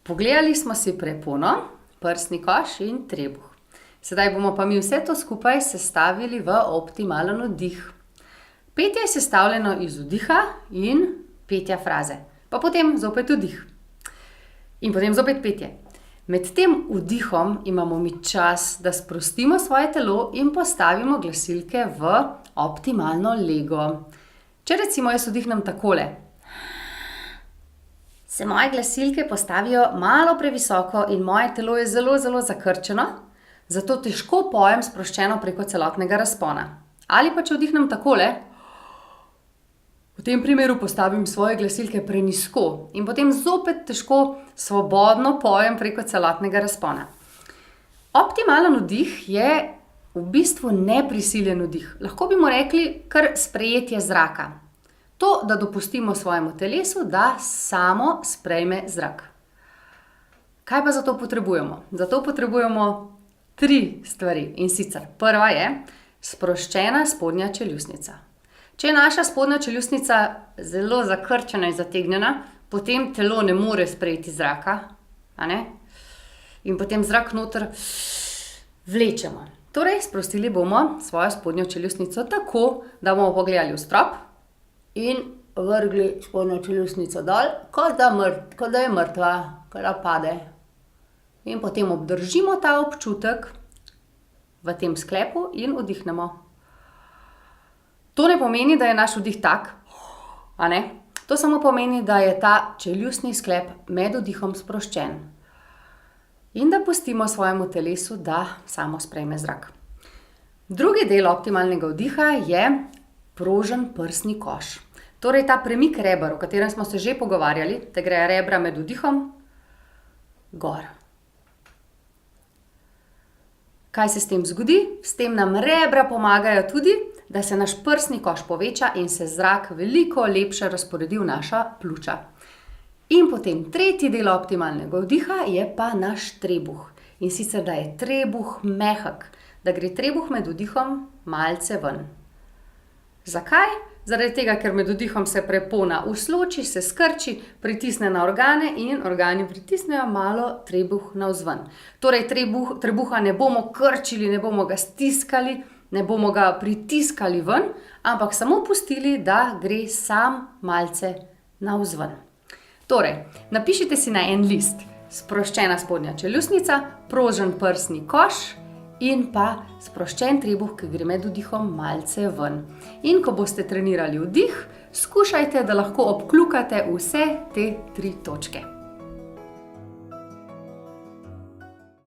Pogledali smo si prepono, prsni koš in trebuh. Sedaj bomo pa mi vse to skupaj sestavili v optimalen vdih. Petje je sestavljeno iz vdiha in petja fraze. Pa potem zopet vdih. In potem zopet petje. Med tem vdihom imamo mi čas, da sprostimo svoje telo in postavimo glasilke v optimalno lego. Če recimo jaz vdihnem takole, se moje glasilke postavijo malo previsoko in moje telo je zelo, zelo zakrčeno, zato težko pojem sproščeno preko celotnega razpona. Ali pa če vdihnem takole, v tem primeru postavim svoje glasilke prenizko in potem zopet težko svobodno pojem preko celotnega razpona. Optimalen vdih je v bistvu neprisiljen vdih. Lahko bi mu rekli kar sprejetje zraka. To, da dopustimo svojemu telesu, da samo sprejme zrak. Kaj pa za to potrebujemo? Za to potrebujemo 3 stvari. In sicer prva je sproščena spodnja čeljustnica. Če je naša spodnja čeljustnica zelo zakrčena in zategnjena, potem telo ne more sprejeti zraka, a ne? In potem zrak noter vlečemo. Torej, sprostili bomo svojo spodnjo čeljustnico tako, da bomo pogledali v strop in vrgli spodnjo čeljustnico dol, kot da je mrtva, kot da pade. In potem obdržimo ta občutek v tem sklepu in vdihnemo. To ne pomeni, da je naš vdih tak, a ne? To samo pomeni, da je ta čeljustni sklep med vdihom sproščen. In da pustimo svojemu telesu, da samo sprejme zrak. Drugi del optimalnega vdiha je prožen prsni koš. Torej ta premik reber, o katerem smo se že pogovarjali, da grejo rebra med vdihom gor. Kaj se s tem zgodi? S tem nam rebra pomagajo tudi, da se naš prsni koš poveča in se zrak veliko lepše razporedi v naša pljuča. In potem tretji del optimalnega vdiha je pa naš trebuh. In sicer, da je trebuh mehek, da gre trebuh med vdihom malce ven. Zakaj? Zaradi tega, ker med vdihom se prepona usloči, se skrči, pritisne na organe in organi pritisnejo malo trebuh navzven. Torej trebuha ne bomo krčili, ne bomo ga stiskali, ne bomo ga pritiskali ven, ampak samo pustili, da gre sam malce navzven. Torej, napišite si na en list sproščena spodnja čeljustnica, prožen prsni koš in pa sproščen trebuh, ki gre med vdihom malce ven. In ko boste trenirali vdih, skušajte, da lahko obkljukate vse te 3 točke.